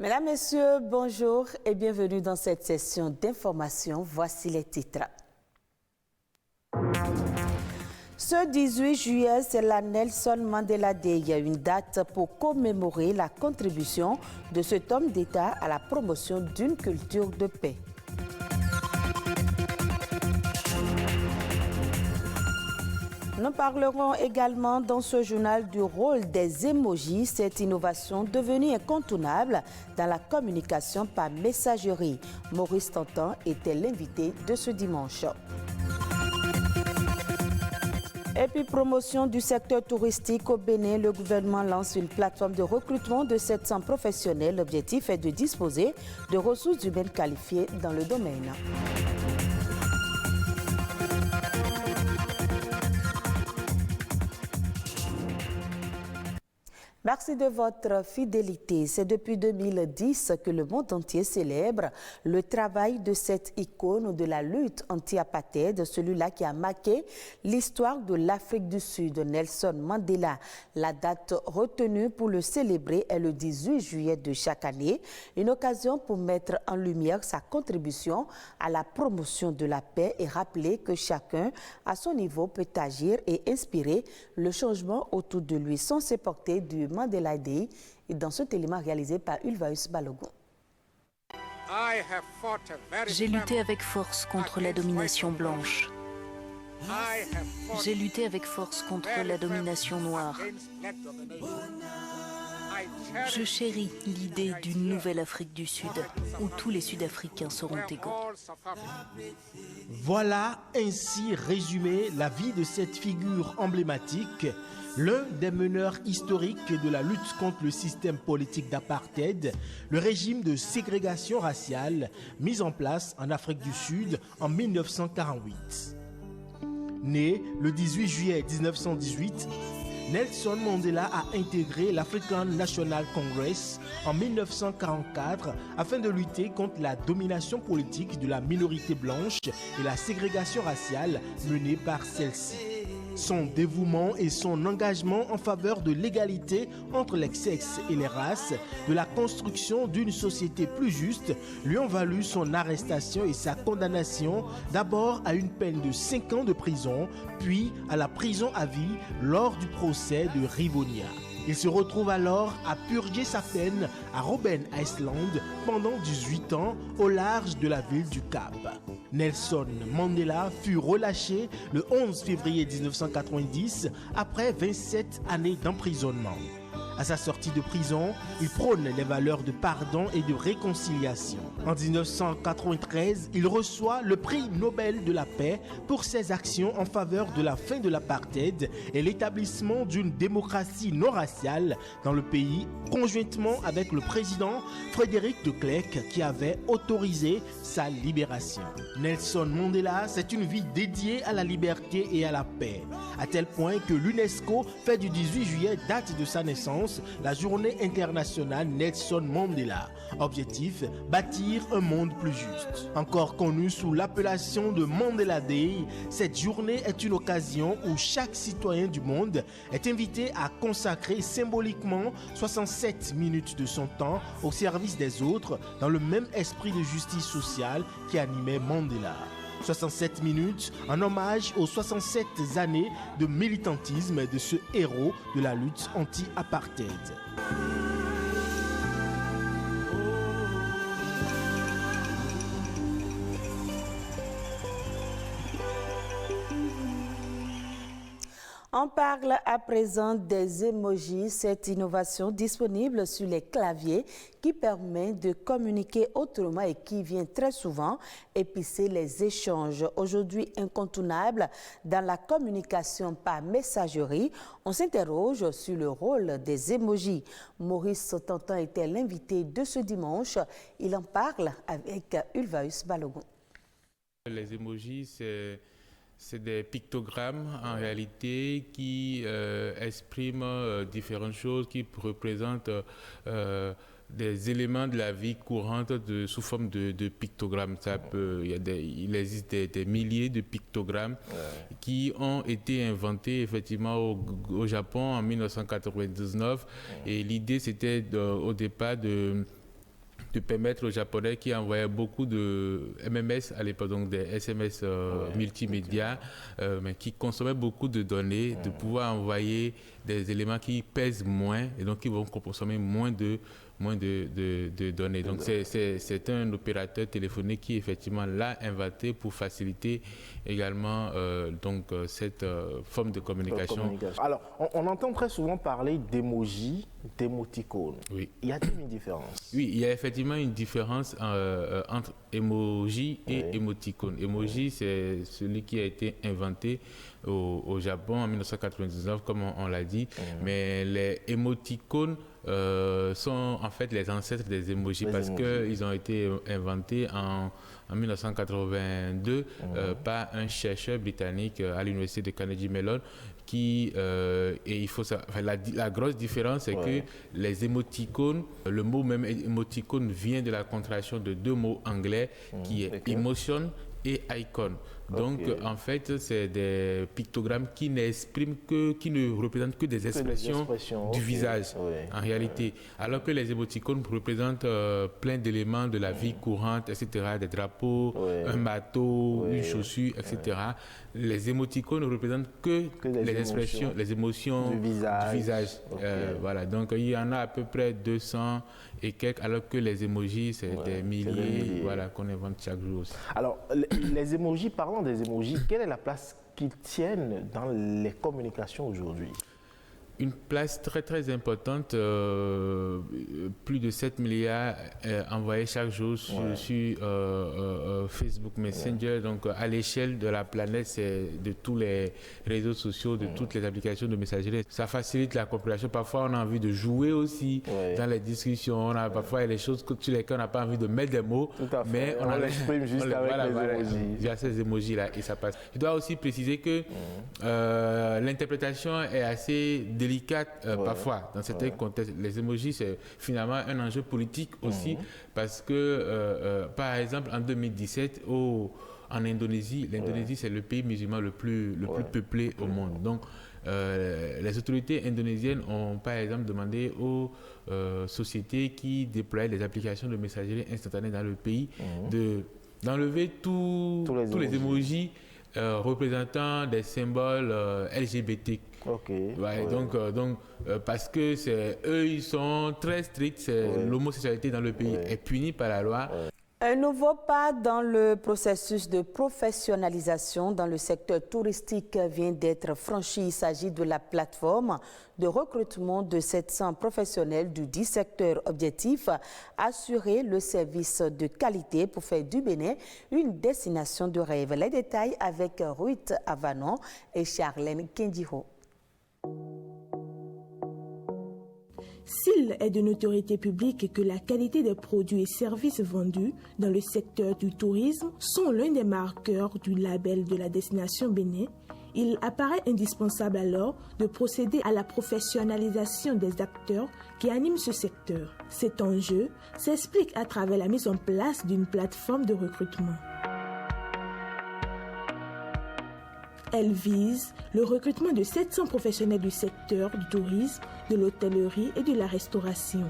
Mesdames, Messieurs, bonjour et bienvenue dans cette session d'information. Voici les titres. Ce 18 juillet, c'est la Nelson Mandela Day. Il y a une date pour commémorer la contribution de cet homme d'État à la promotion d'une culture de paix. Nous parlerons également dans ce journal du rôle des émojis, cette innovation devenue incontournable dans la communication par messagerie. Maurice Tantan était l'invité de ce dimanche. Et puis, promotion du secteur touristique au Bénin, le gouvernement lance une plateforme de recrutement de 700 professionnels. L'objectif est de disposer de ressources humaines qualifiées dans le domaine. Merci de votre fidélité. C'est depuis 2010 que le monde entier célèbre le travail de cette icône de la lutte anti-apartheid, celui-là qui a marqué l'histoire de l'Afrique du Sud, Nelson Mandela. La date retenue pour le célébrer est le 18 juillet de chaque année, une occasion pour mettre en lumière sa contribution à la promotion de la paix et rappeler que chacun, à son niveau, peut agir et inspirer le changement autour de lui. Sans se porter du Mandela Day et dans ce élément réalisé par Ulvaeus Balogun. J'ai lutté avec force contre la domination blanche. J'ai lutté avec force contre la domination noire. Je chéris l'idée d'une nouvelle Afrique du Sud, où tous les Sud-Africains seront égaux. Voilà ainsi résumé la vie de cette figure emblématique, l'un des meneurs historiques de la lutte contre le système politique d'apartheid, le régime de ségrégation raciale mis en place en Afrique du Sud en 1948. Né le 18 juillet 1918, Nelson Mandela a intégré l'African National Congress en 1944 afin de lutter contre la domination politique de la minorité blanche et la ségrégation raciale menée par celle-ci. Son dévouement et son engagement en faveur de l'égalité entre les sexes et les races, de la construction d'une société plus juste, lui ont valu son arrestation et sa condamnation d'abord à une peine de 5 ans de prison, puis à la prison à vie lors du procès de Rivonia. Il se retrouve alors à purger sa peine à Robben Island pendant 18 ans au large de la ville du Cap. Nelson Mandela fut relâché le 11 février 1990 après 27 années d'emprisonnement. À sa sortie de prison, il prône les valeurs de pardon et de réconciliation. En 1993, il reçoit le prix Nobel de la paix pour ses actions en faveur de la fin de l'apartheid et l'établissement d'une démocratie non raciale dans le pays, conjointement avec le président Frédéric de Klerk qui avait autorisé sa libération. Nelson Mandela, c'est une vie dédiée à la liberté et à la paix, à tel point que l'UNESCO fait du 18 juillet date de sa naissance la journée internationale Nelson Mandela. Objectif, bâtir un monde plus juste. Encore connue sous l'appellation de Mandela Day, cette journée est une occasion où chaque citoyen du monde est invité à consacrer symboliquement 67 minutes de son temps au service des autres dans le même esprit de justice sociale qui animait Mandela. 67 minutes en hommage aux 67 années de militantisme de ce héros de la lutte anti-apartheid. On parle à présent des emojis, cette innovation disponible sur les claviers qui permet de communiquer autrement et qui vient très souvent épicer les échanges. Aujourd'hui incontournable dans la communication par messagerie, on s'interroge sur le rôle des emojis. Maurice Tantan était l'invité de ce dimanche. Il en parle avec Ulvaeus Balogun. Les emojis, c'est des pictogrammes en réalité qui expriment différentes choses, qui représentent des éléments de la vie courante sous forme de pictogrammes. Il existe des milliers de pictogrammes qui ont été inventés effectivement au Japon en 1999 et l'idée c'était au départ de permettre aux Japonais qui envoyaient beaucoup de MMS à l'époque, donc des SMS multimédia, mais qui consommaient beaucoup de données, de pouvoir envoyer des éléments qui pèsent moins et donc qui vont consommer moins de données. Donc c'est un opérateur téléphonique qui effectivement l'a inventé pour faciliter également cette forme de communication. Alors, on entend très souvent parler d'emoji, d'émoticône. Oui. Y a-t-il une différence? Oui, il y a effectivement une différence entre emoji et émoticône. Emoji, c'est celui qui a été inventé au Japon en 1999, comme on l'a dit, mais les émoticônes sont en fait les ancêtres des emojis parce qu'ils ont été inventés en 1982 par un chercheur britannique à l'université de Carnegie Mellon et il faut savoir, la grosse différence c'est que les émoticônes, le mot même émoticône vient de la contraction de deux mots anglais qui est emotion et icon. Donc, en fait, c'est des pictogrammes qui ne représentent que des expressions du visage, en réalité. Alors que les émoticônes représentent plein d'éléments de la vie courante, etc., des drapeaux, un bateau, une chaussure, etc. Les émoticônes ne représentent que les expressions, les émotions du visage. Voilà. Donc, il y en a à peu près 200 et quelques, alors que les emojis, c'est des milliers, voilà, qu'on invente chaque jour aussi. Alors, les emojis, parlons des emojis, quelle est la place qu'ils tiennent dans les communications aujourd'hui? Une place très très importante, plus de 7 milliards envoyés chaque jour sur Facebook Messenger. Donc à l'échelle de la planète, c'est de tous les réseaux sociaux, de toutes les applications de messagerie. Ça facilite la compréhension. Parfois on a envie de jouer aussi dans les discussions. Parfois il y a des choses sur lesquelles on n'a pas envie de mettre des mots, mais on l'exprime juste avec les emojis. Il y a ces emojis là et ça passe. Je dois aussi préciser que l'interprétation est assez délicate parfois dans certains contextes. Les emojis, c'est finalement un enjeu politique aussi parce que, par exemple, en 2017, en Indonésie, l'Indonésie, c'est le pays musulman le plus peuplé au monde. Donc, les autorités indonésiennes ont, par exemple, demandé aux sociétés qui déploient les applications de messagerie instantanée dans le pays d'enlever tous les emojis représentant des symboles LGBT. Donc, parce que eux, ils sont très stricts. L'homosexualité dans le pays est punie par la loi. Un nouveau pas dans le processus de professionnalisation dans le secteur touristique vient d'être franchi. Il s'agit de la plateforme de recrutement de 700 professionnels du 10 secteurs objectifs, assurer le service de qualité pour faire du Bénin une destination de rêve. Les détails avec Ruth Avanon et Charlène Kendiro. S'il est de notoriété publique que la qualité des produits et services vendus dans le secteur du tourisme sont l'un des marqueurs du label de la destination Bénin, il apparaît indispensable alors de procéder à la professionnalisation des acteurs qui animent ce secteur. Cet enjeu s'explique à travers la mise en place d'une plateforme de recrutement. Elle vise le recrutement de 700 professionnels du secteur du tourisme, de l'hôtellerie et de la restauration.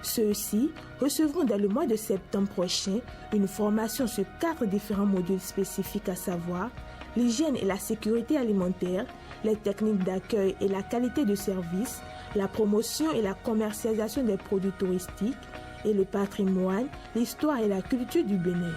Ceux-ci recevront dès le mois de septembre prochain une formation sur 4 différents modules spécifiques, à savoir l'hygiène et la sécurité alimentaire, les techniques d'accueil et la qualité de service, la promotion et la commercialisation des produits touristiques et le patrimoine, l'histoire et la culture du Bénin.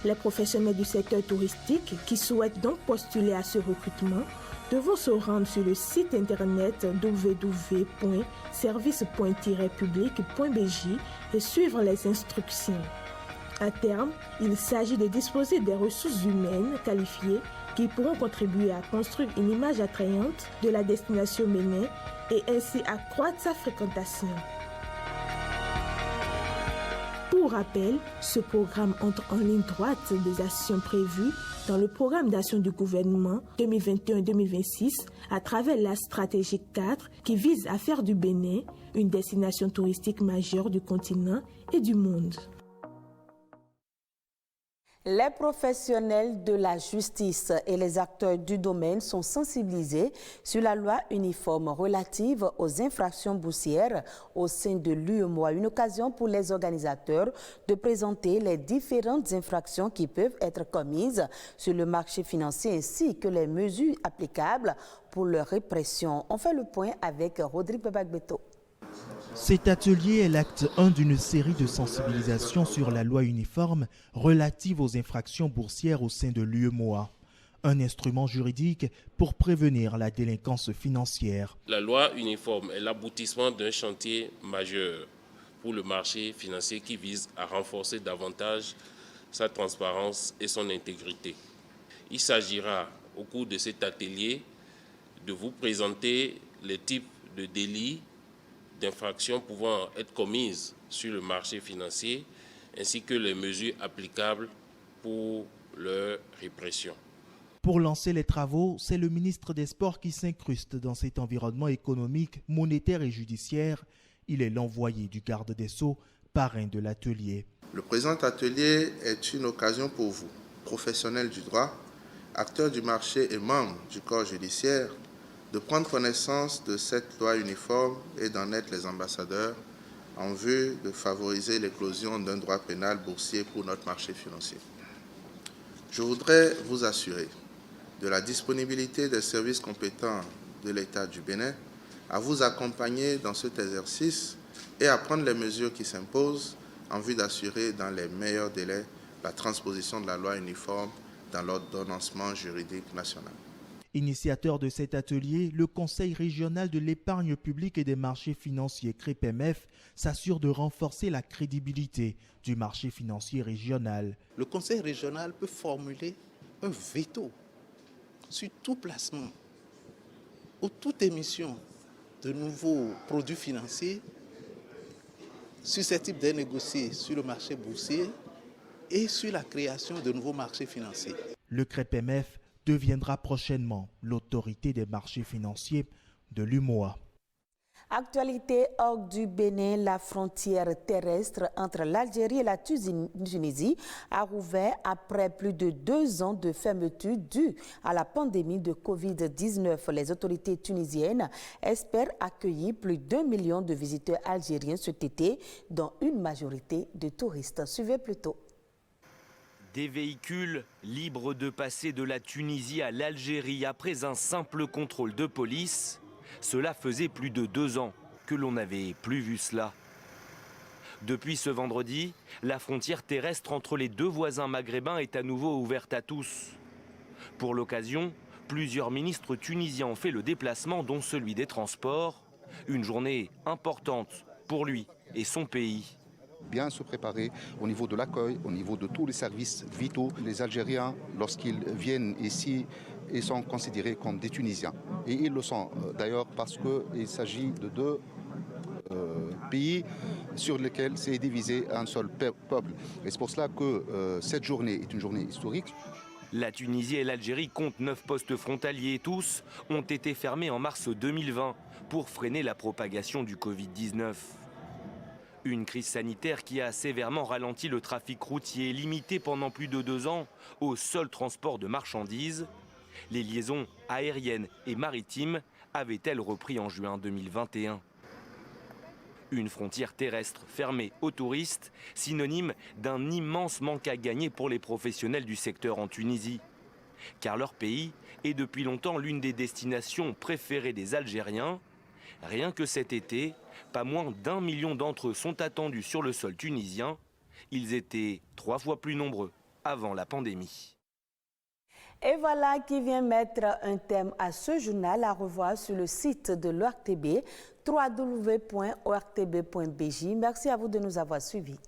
Les professionnels du secteur touristique qui souhaitent donc postuler à ce recrutement devront se rendre sur le site internet www.service.public.bj et suivre les instructions. À terme, il s'agit de disposer des ressources humaines qualifiées qui pourront contribuer à construire une image attrayante de la destination Bénin et ainsi accroître sa fréquentation. Pour rappel, ce programme entre en ligne droite des actions prévues dans le programme d'action du gouvernement 2021-2026 à travers la stratégie 4 qui vise à faire du Bénin une destination touristique majeure du continent et du monde. Les professionnels de la justice et les acteurs du domaine sont sensibilisés sur la loi uniforme relative aux infractions boursières au sein de l'UEMOA. Une occasion pour les organisateurs de présenter les différentes infractions qui peuvent être commises sur le marché financier ainsi que les mesures applicables pour leur répression. On fait le point avec Rodrigue Babagbeto. Cet atelier est l'acte 1 d'une série de sensibilisations sur la loi uniforme relative aux infractions boursières au sein de l'UEMOA, un instrument juridique pour prévenir la délinquance financière. La loi uniforme est l'aboutissement d'un chantier majeur pour le marché financier qui vise à renforcer davantage sa transparence et son intégrité. Il s'agira au cours de cet atelier de vous présenter les types de délits d'infractions pouvant être commises sur le marché financier, ainsi que les mesures applicables pour leur répression. Pour lancer les travaux, c'est le ministre des Sports qui s'incruste dans cet environnement économique, monétaire et judiciaire. Il est l'envoyé du garde des Sceaux, parrain de l'atelier. Le présent atelier est une occasion pour vous, professionnels du droit, acteurs du marché et membres du corps judiciaire, de prendre connaissance de cette loi uniforme et d'en être les ambassadeurs en vue de favoriser l'éclosion d'un droit pénal boursier pour notre marché financier. Je voudrais vous assurer de la disponibilité des services compétents de l'État du Bénin à vous accompagner dans cet exercice et à prendre les mesures qui s'imposent en vue d'assurer dans les meilleurs délais la transposition de la loi uniforme dans l'ordonnancement juridique national. Initiateur de cet atelier, le Conseil régional de l'épargne publique et des marchés financiers CREPEMEF s'assure de renforcer la crédibilité du marché financier régional. Le Conseil régional peut formuler un veto sur tout placement ou toute émission de nouveaux produits financiers susceptibles d'être négociés sur le marché boursier et sur la création de nouveaux marchés financiers. Le CREPEMEF deviendra prochainement l'autorité des marchés financiers de l'UEMOA. Actualité hors du Bénin, la frontière terrestre entre l'Algérie et la Tunisie a rouvert après plus de 2 ans de fermeture due à la pandémie de Covid-19. Les autorités tunisiennes espèrent accueillir plus d'1 million de visiteurs algériens cet été, dont une majorité de touristes. Suivez plutôt. Des véhicules libres de passer de la Tunisie à l'Algérie après un simple contrôle de police. Cela faisait plus de 2 ans que l'on n'avait plus vu cela. Depuis ce vendredi, la frontière terrestre entre les 2 voisins maghrébins est à nouveau ouverte à tous. Pour l'occasion, plusieurs ministres tunisiens ont fait le déplacement, dont celui des Transports. Une journée importante pour lui et son pays. Bien se préparer au niveau de l'accueil, au niveau de tous les services vitaux. Les Algériens, lorsqu'ils viennent ici, ils sont considérés comme des Tunisiens. Et ils le sont d'ailleurs parce qu'il s'agit de 2 pays sur lesquels s'est divisé un seul peuple. Et c'est pour cela que cette journée est une journée historique. La Tunisie et l'Algérie comptent 9 postes frontaliers. Tous ont été fermés en mars 2020 pour freiner la propagation du Covid-19. Une crise sanitaire qui a sévèrement ralenti le trafic routier, limité pendant plus de 2 ans au seul transport de marchandises. Les liaisons aériennes et maritimes avaient-elles repris en juin 2021. Une frontière terrestre fermée aux touristes, synonyme d'un immense manque à gagner pour les professionnels du secteur en Tunisie. Car leur pays est depuis longtemps l'une des destinations préférées des Algériens. Rien que cet été, pas moins d'1 million d'entre eux sont attendus sur le sol tunisien. Ils étaient 3 fois plus nombreux avant la pandémie. Et voilà qui vient mettre un terme à ce journal, à revoir sur le site de l'ORTB, www.ortb.bj. Merci à vous de nous avoir suivis.